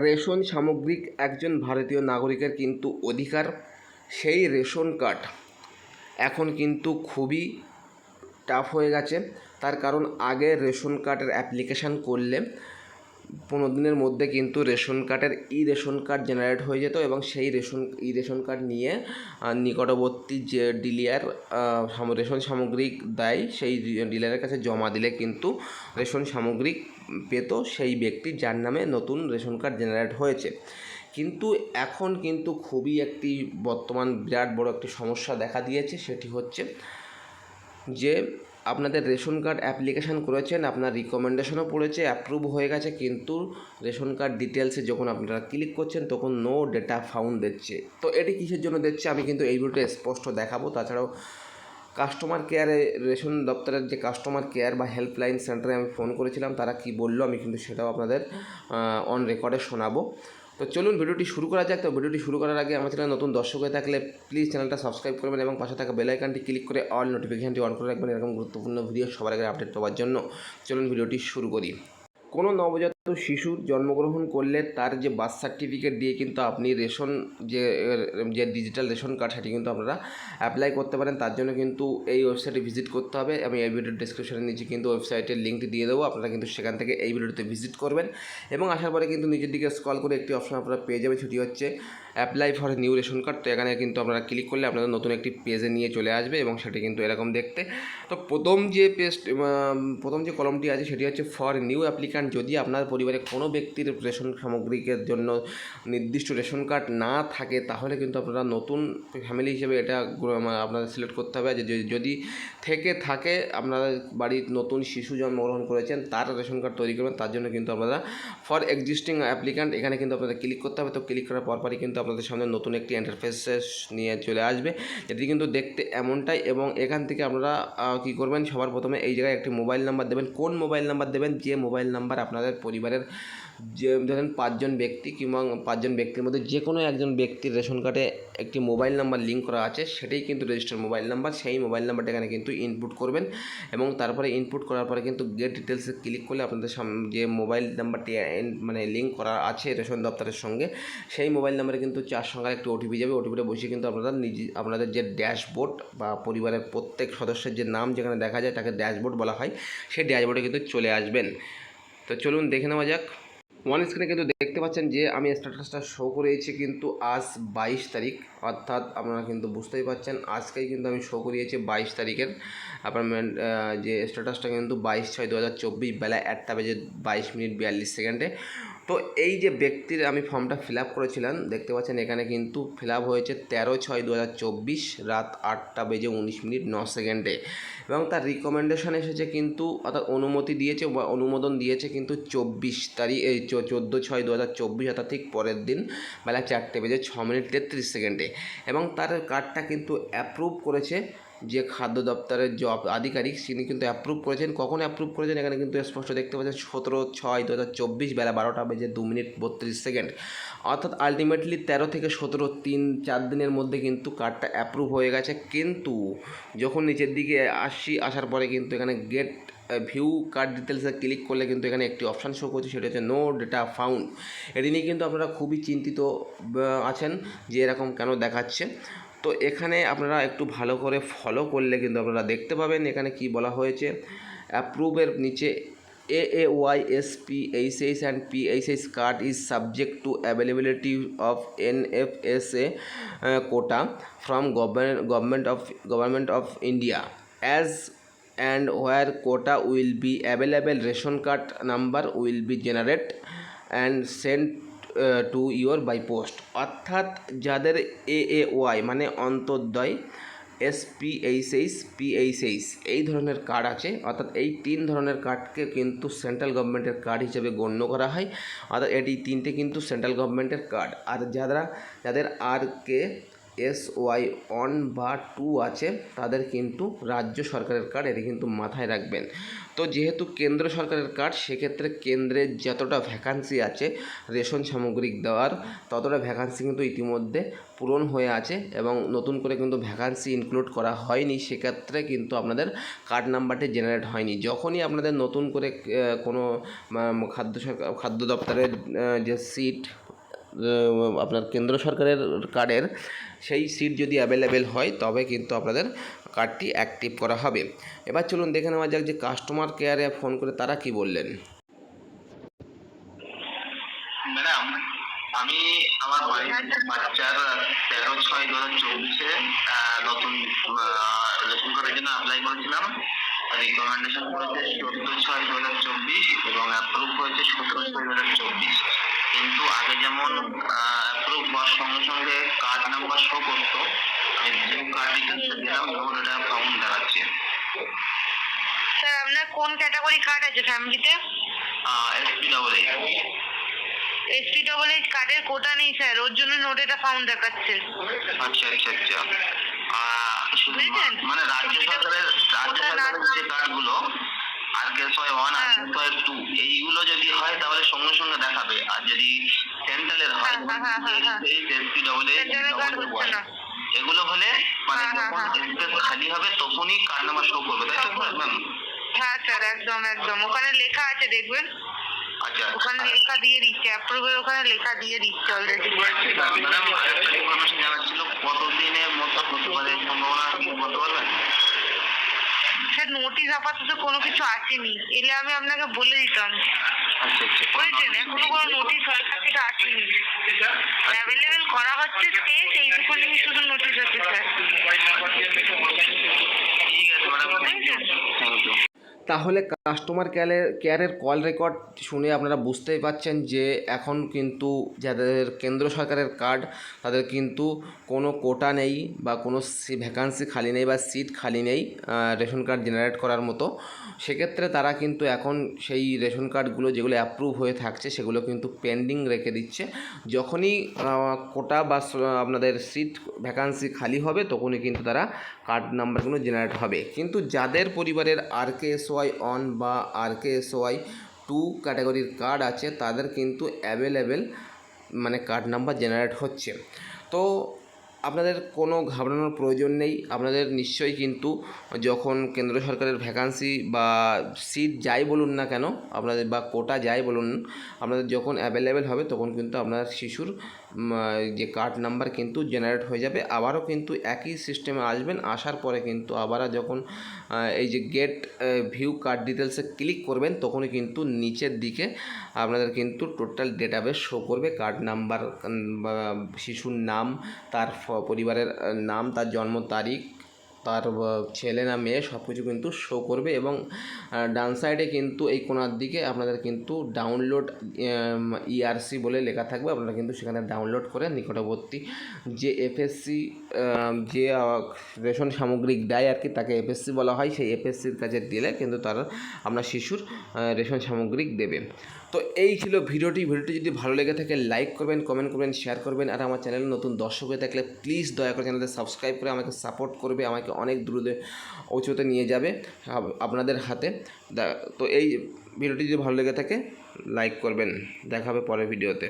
Ration সামগ্রিক একজন ভারতীয় নাগরিকের কিন্তু অধিকার। সেই রেশন কার্ড এখন কিন্তু খুবই টাফ হয়ে গেছে। তার কারণ আগে রেশন কার্ডের অ্যাপ্লিকেশান করলে 15 দিনের মধ্যে কিন্তু রেশন কার্ডের রেশন কার্ড জেনারেট হয়ে যেত এবং সেই রেশন কার্ড নিয়ে নিকটবর্তী যে ডিলার রেশন সামগ্রিক দেয় সেই ডিলারের কাছে জমা দিলে কিন্তু রেশন সামগ্রিক পেত সেই ব্যক্তি যার নামে নতুন রেশন কার্ড জেনারেট হয়েছে। কিন্তু এখন কিন্তু খুবই একটি বর্তমান বিরাট বড় একটি সমস্যা দেখা দিয়েছে। সেটি হচ্ছে যে আপনাদের রেশন কার্ড অ্যাপ্লিকেশান করেছেন, আপনার রিকমেন্ডেশনও পড়েছে, অ্যাপ্রুভ হয়ে গেছে, কিন্তু রেশন কার্ড ডিটেলসে যখন আপনারা ক্লিক করছেন তখন নো ডেটা ফাউন্ড দিচ্ছে। তো এটি কিসের জন্য দিচ্ছে আমি কিন্তু এই ভিডিওতে স্পষ্ট দেখাবো। তাছাড়াও কাস্টমার কেয়ারে, রেশন দপ্তরের যে কাস্টমার কেয়ার বা হেল্পলাইন সেন্টারে আমি ফোন করেছিলাম, তারা কি বললো আমি কিন্তু সেটাও আপনাদের অন রেকর্ডে শোনাবো। তো চলুন ভিডিওটি শুরু করা যাক। তো ভিডিওটি শুরু করার আগে আমার চ্যানেলে নতুন দর্শক হয়ে থাকলে প্লিজ চ্যানেলটা সাবস্ক্রাইব করবেন এবং পাশে থাকা বেল আইকনটি ক্লিক করে অল নোটিফিকেশনটি অন করে রাখবেন এরকম গুরুত্বপূর্ণ ভিডিও সবার আগে আপডেট পাওয়ার জন্য। চলুন ভিডিওটি শুরু করি। কোনো নবজাত শিশুর জন্মগ্রহণ করলে তার যে বার্থ সার্টিফিকেট দিয়ে কিন্তু আপনি রেশন যে ডিজিটাল রেশন কার্ড সেটি কিন্তু আপনারা অ্যাপ্লাই করতে পারেন। তার জন্য কিন্তু এই ওয়েবসাইটে ভিজিট করতে হবে। আমি এই ভিডিওর ডিসক্রিপশনের নিচে কিন্তু ওয়েবসাইটের লিঙ্কটি দিয়ে দেবো, আপনারা কিন্তু সেখান থেকে এই ভিডিওতে ভিজিট করবেন এবং আসার পরে কিন্তু নিচের দিকে স্ক্রল করে একটি অপশন আপনারা পেয়ে যাবেন, সেটি হচ্ছে apply for new ration card. তো এখানে কিন্তু আপনারা ক্লিক করলে আপনাদের নতুন একটি পেজে নিয়ে চলে আসবে এবং সেটি কিন্তু এরকম দেখতে। তো প্রথম যে কলমটি আছে সেটি হচ্ছে ফর নিউ অ্যাপ্লিক্যান্ট। যদি আপনার পরিবারে কোনো ব্যক্তির রেশন সামগ্রিকের জন্য নির্দিষ্ট রেশন কার্ড না থাকে তাহলে কিন্তু আপনারা নতুন ফ্যামিলি হিসেবে এটা আপনাদের সিলেক্ট করতে হবে। যদি থেকে থাকে আপনাদের বাড়ির নতুন শিশু জন্মগ্রহণ করেছেন তার রেশন কার্ড তৈরি করবেন, তার জন্য কিন্তু আপনারা ফর এক্সিস্টিং অ্যাপ্লিক্যান্ট এখানে কিন্তু আপনাদের ক্লিক করতে হবে। তো ক্লিক করার পরপরই কিন্তু আপনাদের সামনে নতুন একটি ইন্টারফেস নিয়ে চলে আসবে, যেটি কিন্তু দেখতে এমনটাই। এবং এখান থেকে আপনারা কী করবেন, সবার প্রথমে এই জায়গায় একটি মোবাইল নাম্বার দেবেন। কোন মোবাইল নাম্বার দেবেন? যে মোবাইল নাম্বার আপনাদের পরিবারের যে ধরেন 5 জন ব্যক্তি কিংবা 5 জন ব্যক্তির মধ্যে যে কোনো একজন ব্যক্তির রেশন কার্ডে একটি মোবাইল নাম্বার লিঙ্ক করা আছে, সেটাই কিন্তু রেজিস্টার মোবাইল নাম্বার। সেই মোবাইল নাম্বারটা এখানে কিন্তু ইনপুট করবেন এবং তারপরে ইনপুট করার পরে কিন্তু গেট ডিটেলসে ক্লিক করলে আপনাদের যে মোবাইল নাম্বারটি লিঙ্ক করা আছে রেশন দপ্তরের সঙ্গে, সেই মোবাইল নাম্বারে কিন্তু 4 সংখ্যার একটি ওটিপি যাবে। ওটিপিটা বসে কিন্তু আপনারা আপনাদের যে ড্যাশবোর্ড বা পরিবারের প্রত্যেক সদস্যের যে নাম যেখানে দেখা যায় তাকে ড্যাশবোর্ড বলা হয়, সেই ড্যাশবোর্ডে কিন্তু চলে আসবেন। তো চলুন দেখে নেওয়া যাক। ওয়ান স্ক্রিনে কিন্তু দেখতে পাচ্ছেন যে আমি স্ট্যাটাসটা শো করিয়েছি কিন্তু আজ 22 তারিখ, অর্থাৎ আপনারা কিন্তু বুঝতেই পারছেন আজকেই কিন্তু আমি শো করিয়েছি 22 তারিখের অ্যাপয়েন্টমেন্ট। যে স্ট্যাটাসটা কিন্তু 22/6/2024 বেলা 1:22:42। তো এই যে ব্যক্তির আমি ফর্মটা ফিল আপ করেছিলাম দেখতে পাচ্ছেন এখানে কিন্তু ফিল আপ হয়েছে 13/6/2024 রাত 8:19:09 এবং তার রিকমেন্ডেশন এসেছে কিন্তু, অর্থাৎ অনুমতি দিয়েছে বা অনুমোদন দিয়েছে কিন্তু 24 তারিখ 14/6/2024, অর্থাৎ ঠিক পরের দিন বেলা 4:06:33 এবং তার কার্ডটা কিন্তু অ্যাপ্রুভ করেছে যে খাদ্য দপ্তরের যে আধিকারিক তিনি কিন্তু অ্যাপ্রুভ করেছেন। কখন অ্যাপ্রুভ করেছেন এখানে কিন্তু স্পষ্ট দেখতে পাচ্ছেন 17/6/2024 বেলা 12:02:32, অর্থাৎ আলটিমেটলি 13 থেকে 17 3-4 দিনের মধ্যে কিন্তু কার্ডটা অ্যাপ্রুভ হয়ে গেছে। কিন্তু যখন নিচের দিকে আসার পরে কিন্তু এখানে গেট ভিউ কার্ড ডিটেলসে ক্লিক করলে কিন্তু এখানে একটি অপশান শো করছে, সেটা হচ্ছে নো ডেটা ফাউন্ড। এটি নিয়ে কিন্তু আপনারা খুবই চিন্তিত আছেন যে এরকম কেন দেখাচ্ছে। তো এখানে আপনারা একটু ভালো করে ফলো করলে কিন্তু আপনারা দেখতে পাবেন এখানে কি বলা হয়েছে। অ্যাপ্রুভের নিচে AAYSPHH and PHH card is subject to availability of NFSA quota from government of India as and where quota will be available, ration card number will be generated and sent to your by post. অর্থাৎ যাদের AAY মানে অন্তর্দয়, SPHH, PHH এই ধরনের card আছে, অর্থাৎ এই 3 ধরনের কার্ডকে কিন্তু সেন্ট্রাল গভর্নমেন্টের কার্ড হিসেবে গণ্য করা হয়। অর্থাৎ এটি 3টে কিন্তু সেন্ট্রাল গভর্নমেন্টের কার্ড। আর যাদের RK SY1 বা 2 আছে তাদের কিন্তু রাজ্য সরকারের কার্ড, এটি কিন্তু মাথায় রাখবেন। তো যেহেতু কেন্দ্র সরকারের কার্ড, সেক্ষেত্রে কেন্দ্রের যতটা ভ্যাকান্সি আছে রেশন সামগ্রিক দেওয়ার, ততটা ভ্যাকান্সি কিন্তু ইতিমধ্যে পূরণ হয়ে আছে এবং নতুন করে কিন্তু ভ্যাকান্সি ইনক্লুড করা হয়নি। সেক্ষেত্রে কিন্তু আপনাদের কার্ড নাম্বারটি জেনারেট হয়নি। যখনই আপনাদের নতুন করে কোনো খাদ্য দপ্তরের যে সিট আপনার কেন্দ্র সরকারের কার্ডের সেই সিট যদি অ্যাভেলেবেল হয়, তবে কিন্তু আপনাদের কার্ডটি অ্যাক্টিভ করা হবে। এবার চলুন দেখে নেওয়া যাক যে কাস্টমার কেয়ারে ফোন করে তারা কি বললেন। ম্যাডাম, আমি আমার বাচ্চার 13/6/2024 নতুন রেশন কার্ডের জন্য অ্যাপ্লাই করেছিলাম। রিকমেন্ডেশন করেছে 14/6/2024 এবং অ্যাপ্রুভ হয়েছে 17/6/2024। কিন্তু আগে যেমন অ্যাপ্রুভ হওয়ার সঙ্গে সঙ্গে কার্ড নাম্বার শো করতো, আমি যে কার্ড ডিটেলসটা দিলাম তখন এটা ফাউন্ড দেখাচ্ছে। স্যার আপনার কোন ক্যাটাগরি কার্ড আছে ফ্যামিলিতে? SPEED কার্ডের কোটা নেই স্যার, ওর জন্য নোট এটা ফাউন্ড দেখাচ্ছে। আচ্ছা আচ্ছা আচ্ছা। মানে রাজ্য সরকারের যে কার্ডগুলো RKSY1 RKSY2 এইগুলো যদি হয় তাহলে সঙ্গে সঙ্গে দেখাবে, আর যদি সেন্ট্রালের হয় এগুলো হলে মানে যখন স্পেস খালি হবে তখনই কার্ড নাম্বার শো করবে, তাই তো ম্যাম? হ্যাঁ স্যার, একদম একদম ওখানে লেখা আছে দেখবেন। আচ্ছা, ওখানে লেখা দিয়ে দিচ্ছে, অ্যাপ্রুভের ওখানে লেখা দিয়ে দিচ্ছে অলরেডি। ম্যাডাম আরেকটা ইনফরমেশন জানার ছিল, কতদিনের মতো হতে পারে সম্ভাবনা কি বলতে পারবেন? স্যার নোটিশ আপাতত কোনো কিছু আসেনি, এলে আমি আপনাকে বলে দিতাম। আচ্ছা আচ্ছা, বুঝেছেন, এখনো কোনো নোটিশ সরকার থেকে আসেনি। অ্যাভেলেবেল করা হচ্ছে স্পেস, এইটুকুনি শুধু নোটিশ আছে স্যার। ঠিক আছে ম্যাডাম, থ্যাংক ইউ। তাহলে কাস্টমার কেয়ারের কল রেকর্ড শুনে আপনারা বুঝতেই পাচ্ছেন যে এখন কিন্তু যাদের কেন্দ্র সরকারের কার্ড তাদের কিন্তু কোনো কোটা নেই বা কোনো ভ্যাকান্সি খালি নেই বা সিট খালি নেই রেশন কার্ড জেনারেট করার মতো। সেক্ষেত্রে তারা কিন্তু এখন সেই রেশন কার্ডগুলো যেগুলো অ্যাপ্রুভ হয়ে থাকছে সেগুলো কিন্তু পেন্ডিং রেখে দিচ্ছে। যখনই কোটা বা আপনাদের সিট ভ্যাকান্সি খালি হবে তখনই কিন্তু তারা কার্ড নাম্বারগুলো জেনারেট হবে। কিন্তু যাদের পরিবারের RKSY1 বা RKSY2 ক্যাটাগরির কার্ড আছে তাদের কিন্তু অ্যাভেলেবেল মানে কার্ড নাম্বার জেনারেট হচ্ছে। তো আপনাদের কোনো ঘাবড়ানোর প্রয়োজন নেই। আপনাদের নিশ্চয়ই কিন্তু যখন কেন্দ্র সরকারের ভ্যাকান্সি বা সিট যাই বলুন না কেন আপনাদের, বা কোটা যাই বলুন, আপনাদের যখন অ্যাভেলেবেল হবে তখন কিন্তু আপনার শিশুর যে কার্ড নাম্বার কিন্তু জেনারেট হয়ে যাবে। আবারও কিন্তু একই সিস্টেমে আসবেন, আসার পরে কিন্তু আবারও যখন এই যে গেট ভিউ কার্ড ডিটেলসে ক্লিক করবেন তখনই কিন্তু নিচের দিকে আপনাদের কিন্তু টোটাল ডেটাবেস শো করবে। কার্ড নাম্বার, শিশুর নাম, তার পরিবারের নাম, তার জন্ম তারিখ, তার ছেলে না মেয়ে সব কিছু কিন্তু শো করবে। এবং ডান সাইডে কিন্তু এই কোণার দিকে আপনাদের কিন্তু ডাউনলোড ERC বলে লেখা থাকবে। আপনারা কিন্তু সেখানে ডাউনলোড করে নিকটবর্তী যে FSC যে রেশন সামগ্রিক দেয় আর কি, তাকে FSC বলা হয়, সেই FSCর কাছে দিলে কিন্তু তারা আপনার শিশুর রেশন সামগ্রিক দেবে। তো এই ছিল ভিডিওটি যদি ভালো লেগে থাকে লাইক করবেন, কমেন্ট করবেন, শেয়ার করবেন। আর আমার চ্যানেলে নতুন দর্শক হয়ে থাকলে প্লিজ দয়া করে চ্যানেলটা সাবস্ক্রাইব করে আমাকে সাপোর্ট করবে, আমাকে অনেক দূরে উঁচুতে নিয়ে যাবে আপনাদের হাতে। তো এই ভিডিওটি যদি ভালো লেগে থাকে লাইক করবেন। দেখা হবে পরের ভিডিওতে।